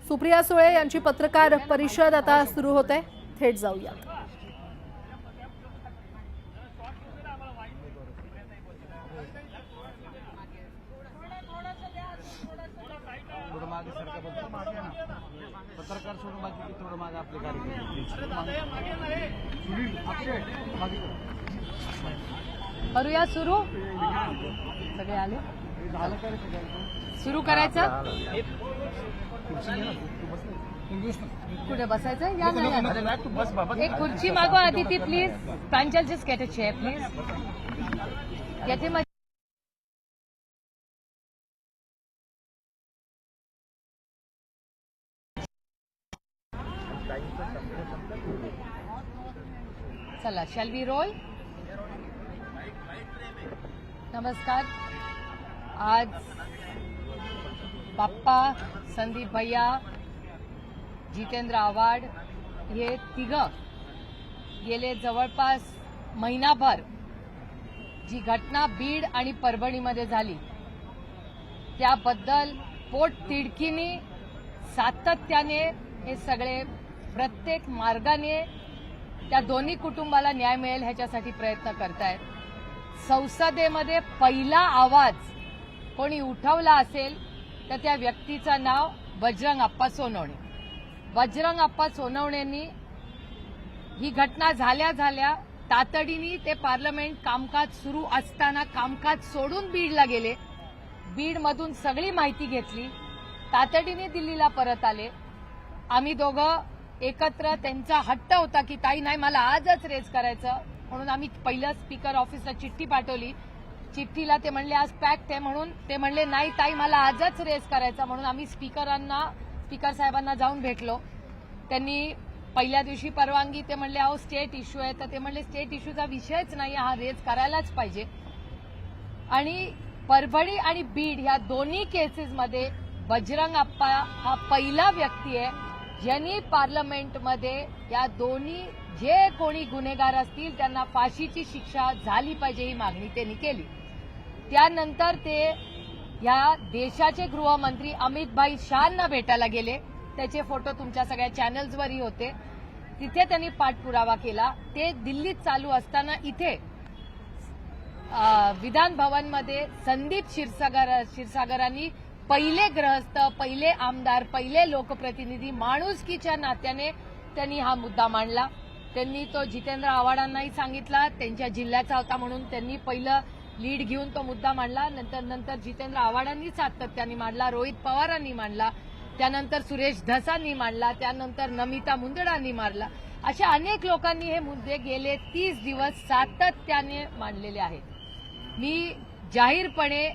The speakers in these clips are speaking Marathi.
सुप्रिया सुळे यांची पत्रकार परिषद आता सुरू होते, थेट जाऊया। पत्रकार सोडून बाकी थोडं मागे आपले कार्यक्रम करूया सुरू। सगळे आले, सुरू करायचं। कुठे बसायचं? या ना, एक खुर्ची मागवा Aditi please. Pranjal just get a chair please. येते चला, शॅल वी रोल। नमस्कार। आज बाप्पा, संदीप भैया, जितेंद्र आव्हाड हे तिघं गेले जवळपास महिनाभर जी घटना बीड आणि परभणीमध्ये झाली त्याबद्दल पोटतिडकीने सातत्याने हे सगळे प्रत्येक मार्गाने त्या दोन्ही कुटुंबाला न्याय मिळेल ह्याच्यासाठी प्रयत्न करतायत। संसदेमध्ये पहिला आवाज कोणी उठवला असेल तर त्या व्यक्तीचं नाव बजरंग अप्पा सोनवणे। बजरंग अप्पा सोनवणेंनी ही घटना झाल्या तातडीने ते पार्लमेंट कामकाज सुरू असताना कामकाज सोडून बीडला गेले। बीडमधून सगळी माहिती घेतली, तातडीने दिल्लीला परत आले। आम्ही दोघं एकत्र, त्यांचा हट्ट होता की ताई नाही मला आजच रेज करायचं, म्हणून आम्ही पहिलं स्पीकर ऑफिसला चिठ्ठी पाठवली। चिठ्ठीला ते म्हणले आज पॅक्ट आहे, म्हणून ते म्हणले नाही ताई मला आजच रेज करायचं, म्हणून आम्ही स्पीकर साहेबांना जाऊन भेटलो। त्यांनी पहिल्या दिवशी परवानगी, ते म्हणले अहो स्टेट इश्यू आहे, तर ते म्हणले स्टेट इश्यूचा विषयच नाही, हा रेज करायलाच पाहिजे। आणि परभणी आणि बीड ह्या दोन्ही केसेसमध्ये बजरंग अप्पा हा पहिला व्यक्ती आहे ज्यांनी पार्लमेंटमध्ये या दोन्ही जे कोणी गुन्हेगार असतील त्यांना फाशीची शिक्षा झाली पाहिजे ही मागणी त्यांनी केली। त्यानंतर ते या देशाचे गृहमंत्री अमित भाई शहांना भेटायला गेले, त्याचे फोटो तुमच्या सगळ्या चॅनल्सवरही होते। तिथे त्यांनी पाठपुरावा केला। ते दिल्लीत चालू असताना इथे विधान भवनमध्ये संदीप क्षीरसागरांनी पहिले ग्रहस्थ, पहिले आमदार, पहिले लोकप्रतिनिधी माणुसकीच्या नात्याने त्यांनी हा मुद्दा मांडला। त्यांनी तो जितेंद्र आव्हाडांनाही सांगितला, त्यांच्या जिल्ह्याचा होता म्हणून त्यांनी पहिलं लीड घेऊन तो मुद्दा मांडला। नंतर जितेंद्र आव्हाडांनी सातत्याने मांडला, रोहित पवारांनी मांडला, त्यानंतर सुरेश धसांनी मांडला, त्यानंतर नमिता मुंदडांनी मांडला। अशा अनेक लोकांनी हे मुद्दे गेले 30 दिवस सातत्याने मांडलेले आहेत। मी जाहीरपणे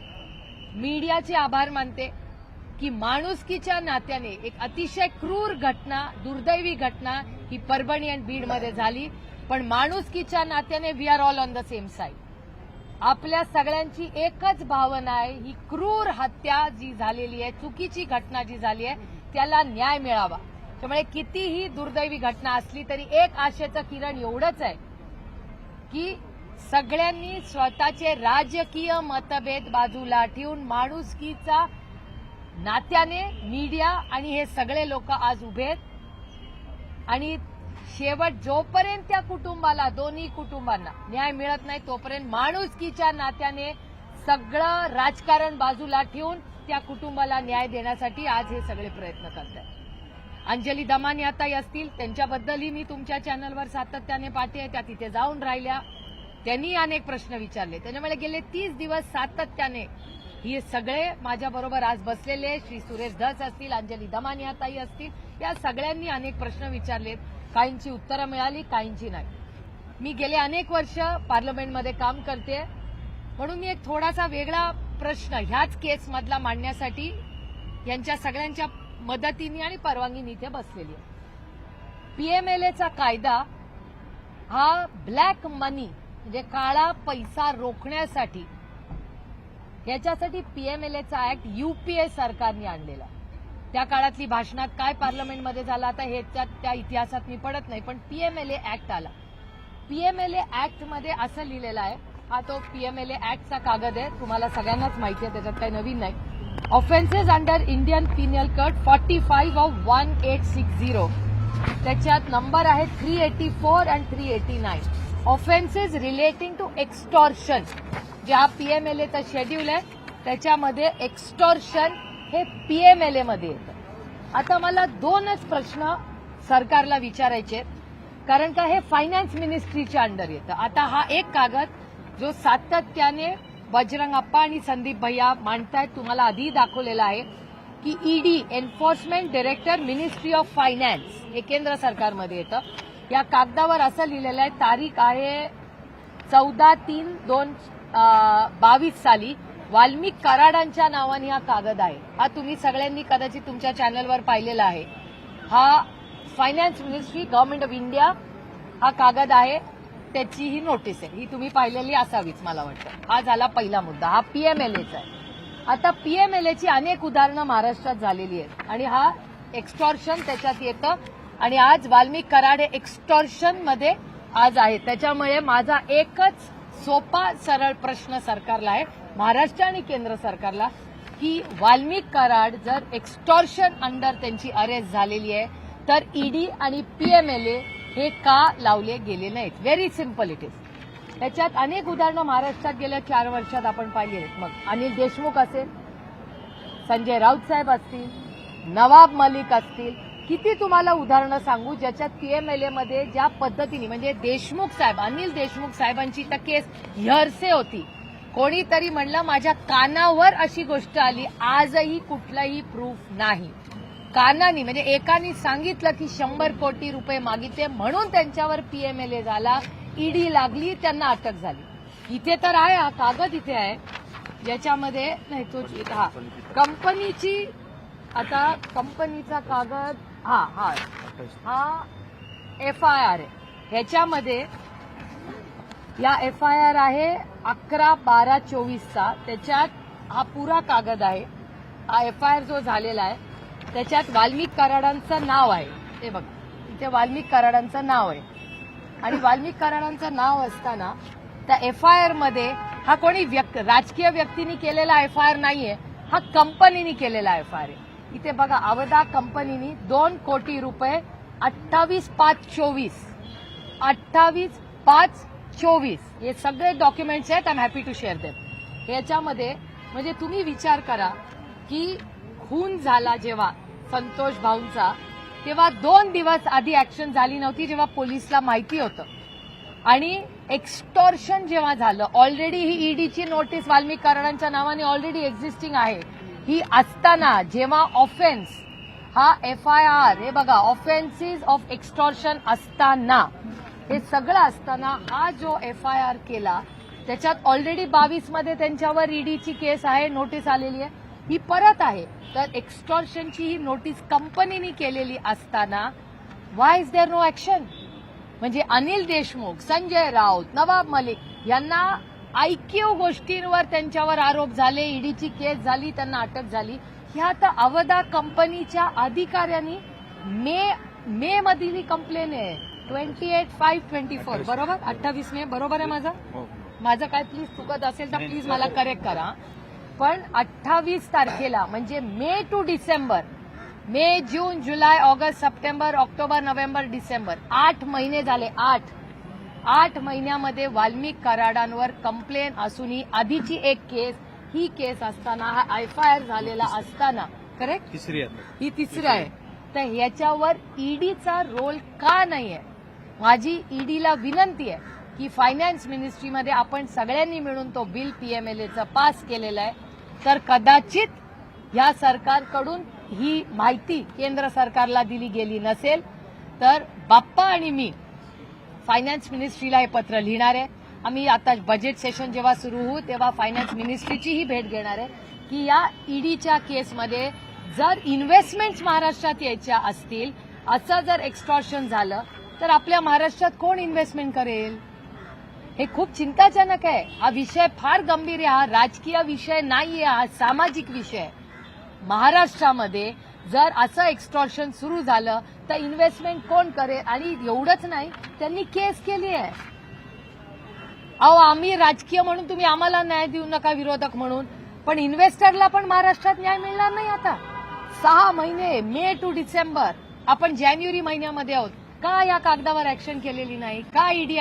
मीडियाचे आभार मानते की माणुसकीच्या नात्याने एक अतिशय क्रूर घटना, दुर्दैवी घटना ही परभणी आणि बीडमध्ये झाली, पण माणुसकीच्या नात्याने we are all on the same side. आपल्या सगळ्यांची एकच भावना आहे, ही क्रूर हत्या जी झालेली आहे, चुकीची घटना जी झाली आहे त्याला न्याय मिळावा। त्यामुळे कितीही दुर्दैवी घटना असली तरी एक आशेचं किरण एवढंच आहे की सगळ्यांनी स्वतःचे राजकीय मतभेद बाजूला ठेवून माणुसकीचा नात्याने मीडिया आणि हे सगळे लोक आज उभे आहेत। आणि शेवट जोपर्यंत त्या कुटुंबाला, दोन्ही कुटुंबांना न्याय मिळत नाही तोपर्यंत माणुसकीच्या नात्याने सगळं राजकारण बाजूला ठेवून त्या कुटुंबाला न्याय देण्यासाठी आज हे सगळे प्रयत्न करत आहेत। अंजली दमानी आताही असतील, त्यांच्याबद्दलही मी तुमच्या चॅनलवर सातत्याने पाहते, त्या तिथे जाऊन राहिल्या, त्यांनी अनेक प्रश्न विचारले। त्याच्यामुळे गेले 30 दिवस सातत्याने हे सगळे माझ्याबरोबर आज बसलेले श्री सुरेश धस असतील, अंजली दमानी आताही असतील, या सगळ्यांनी अनेक प्रश्न विचारलेत। काहींची उत्तरं मिळाली, काहींची नाही। मी गेले अनेक वर्ष पार्लमेंटमध्ये काम करते, म्हणून मी एक थोडासा वेगळा प्रश्न ह्याच केसमधला मांडण्यासाठी यांच्या सगळ्यांच्या मदतीने आणि परवानगीने इथे बसलेली आहे। पीएमएलएचा कायदा हा ब्लॅक मनी म्हणजे काळा पैसा रोखण्यासाठी, याच्यासाठी पीएमएलएचा ऍक्ट यूपीए सरकारने आणलेला। त्या काळातली भाषणात काय पार्लमेंटमध्ये झालं आता हे त्या इतिहासात मी पडत नाही, पण पीएमएलए ऍक्ट आला। पीएमएलए ऍक्ट मध्ये असं लिहिलेलं आहे, हा तो पीएमएलए ऍक्टचा कागद आहे, तुम्हाला सगळ्यांनाच माहिती आहे, त्याच्यात काही नवीन नाही। Offences under Indian penal code 45 of 1860 त्याच्यात नंबर आहे 384 and 389. Offences relating to extortion जे हा पीएमएलएचा शेड्यूल आहे त्याच्यामध्ये एक्स्टॉर्शन हे पीएमएलए मध्ये येतं. आता मला दोनच प्रश्न सरकारला विचारायचे आहेत, कारण का हे फायनान्स मिनिस्ट्रीच्या अंडर येतं. आता हा एक कागद जो सातत्याने बजरंग अप्पा आणि संदीप भैया मांडतायत, तुम्हाला आधी दाखवलेला आहे की ED enforcement director ministry of finance हे केंद्र सरकारमध्ये येतं. या कागदावर असं लिहिलेलं आहे, तारीख आहे 14/3/2022 साली वाल्मिक कराडांच्या नावाने हा कागद आहे. हा तुम्ही सगळ्यांनी कदाचित तुमच्या चॅनलवर पाहिलेला आहे. हा finance ministry government of India हा कागद आहे, त्याची ही नोटीस आहे. ही तुम्ही पाहिलेली असावीच मला वाटतं. हा झाला पहिला मुद्दा, हा पीएमएलएचा आहे. आता पीएमएलएची अनेक उदाहरणं महाराष्ट्रात झालेली आहेत आणि हा एक्स्टॉर्शन त्याच्यात येतं आणि आज वाल्मिक कराड हे एक्स्टॉर्शन मध्ये आज आहे. त्याच्यामुळे माझा एकच सोपा सरळ प्रश्न सरकारला आहे, महाराष्ट्र आणि केंद्र सरकारला, की वाल्मिक कराड जर एक्स्टॉर्शन अंडर त्यांची अरेस्ट झालेली आहे तर ईडी आणि पीएमएलए हे का लावले गेले नाहीत. Very simple it is. त्याच्यात अनेक उदाहरणं महाराष्ट्रात गेल्या 4 वर्षात आपण पाहिली आहेत. मग अनिल देशमुख असेल, संजय राऊत साहेब असतील, नवाब मलिक असतील, किती तुम्हाला उदाहरणं सांगू ज्याच्यात पीएमएलए मध्ये ज्या पद्धतीने म्हणजे देशमुख साहेब, अनिल देशमुख साहेबांची तर केस हेरसे होती. कोणीतरी म्हणलं माझ्या कानावर अशी गोष्ट आली, आजही कुठलाही प्रूफ नाही. कानानी म्हणजे एकानी सांगितलं की 100 कोटी रुपये मागितले म्हणून त्यांच्यावर पीएमएलए झाला, ईडी लागली, त्यांना अटक झाली. इथे तर आहे हा कागद, इथे आहे ज्याच्यामध्ये नाही तो हा कंपनीची, आता कंपनीचा कागद हा एफआयआर आहे. ह्याच्यामध्ये या एफआयआर आहे 11/12/24 त्याच्यात हा पुरा कागद आहे. हा एफआयआर जो झालेला आहे त्याच्यात वाल्मिक कराडांचं नाव आहे. हे बघा इथे वाल्मिक कराडांचं नाव आहे आणि वाल्मिक कराडांचं नाव असताना त्या एफआयआर मध्ये हा कोणी राजकीय व्यक्तींनी केलेला एफआयआर नाहीये, हा कंपनीनी केलेला एफआयआर आहे. इथे बघा अवधा कंपनीनी 2 कोटी रुपये 28/5/24 28/5/24 हे सगळे डॉक्युमेंट्स आहेत. I am happy to share them. ह्याच्यामध्ये म्हणजे तुम्ही विचार करा की खून झाला जेव्हा संतोष भाऊंचा, तेव्हा 2 दिवस आधी ऍक्शन झाली नव्हती जेव्हा पोलिसला माहिती होतं. आणि एक्स्टॉर्शन जेव्हा झालं, ऑलरेडी ही ईडीची नोटीस वाल्मिक कराडांच्या नावाने ऑलरेडी एक्झिस्टिंग आहे. ही असताना जेव्हा ऑफेन्स हा एफआयआर हे बघा ऑफेन्सेस ऑफ एक्स्टॉर्शन असताना, हे सगळं असताना हा जो एफआयआर केला त्याच्यात ऑलरेडी 22 मध्ये त्यांच्यावर ईडीची केस आहे, नोटीस आलेली आहे, ही परत आहे. तर एक्स्टॉर्शनची ही नोटीस कंपनीने केलेली असताना व्हाय इज देअर नो ऍक्शन? म्हणजे अनिल देशमुख, संजय राऊत, नवाब मलिक यांना आयक्यू गोष्टींवर त्यांच्यावर आरोप झाले, ईडीची केस झाली, त्यांना अटक झाली. ह्या तर अवधा कंपनीच्या अधिकाऱ्यांनी मे मधली कंप्लेन आहे 28/5/24 बरोबर, 28 मे बरोबर आहे माझं काय प्लीज चुकत असेल तर प्लीज मला करेक्ट करा. पण 28 तारखेला म्हणजे May to December, May, June, July, August, September, October, November, December 8 महिने झाले. 8 महिन्यामध्ये वाल्मिक कराडांवर कंप्लेन असूनही आधीची एक केस, ही केस असताना, हा एफआयआर झालेला असताना, करेक्ट ही तिसरी आहे. तर ह्याच्यावर ईडीचा रोल का नाहीये? माझी ईडीला विनंती आहे की फायनान्स मिनिस्ट्रीमध्ये आपण सगळ्यांनी मिळून तो बिल पीएमएलएचं पास केलेला आहे, तर कदाचित या सरकारकडून ही माहिती केंद्र सरकारला दिली गेली नसेल तर बाप्पा आणि मी फायनान्स मिनिस्ट्रीला हे पत्र लिहिणार आहे. आम्ही आता बजेट सेशन जेव्हा सुरू होऊ तेव्हा फायनान्स मिनिस्ट्रीची ही भेट घेणार आहे की या ईडीच्या केसमध्ये जर इन्व्हेस्टमेंट्स महाराष्ट्रात यायच्या असतील, असं जर एक्स्टॉर्शन झालं तर आपल्या महाराष्ट्रात कोण इन्व्हेस्टमेंट करेल? हे खूप चिंताजनक आहे. हा विषय फार गंभीर आहे. हा राजकीय विषय नाहीये, हा सामाजिक विषय आहे. महाराष्ट्रामध्ये जर असं एक्स्टॉर्शन सुरू झालं तर इन्व्हेस्टमेंट कोण करेल? आणि एवढंच नाही, त्यांनी केस केली आहे. अहो आम्ही राजकीय म्हणून तुम्ही आम्हाला न्याय देऊ नका विरोधक म्हणून. पण इन्व्हेस्टरला पण महाराष्ट्रात न्याय मिळणार नाही आता. 6 महिने, मे टू डिसेंबर, आपण जानेवारी महिन्यामध्ये आहोत. का या कागदावर ऍक्शन केलेली नाही? का ईडी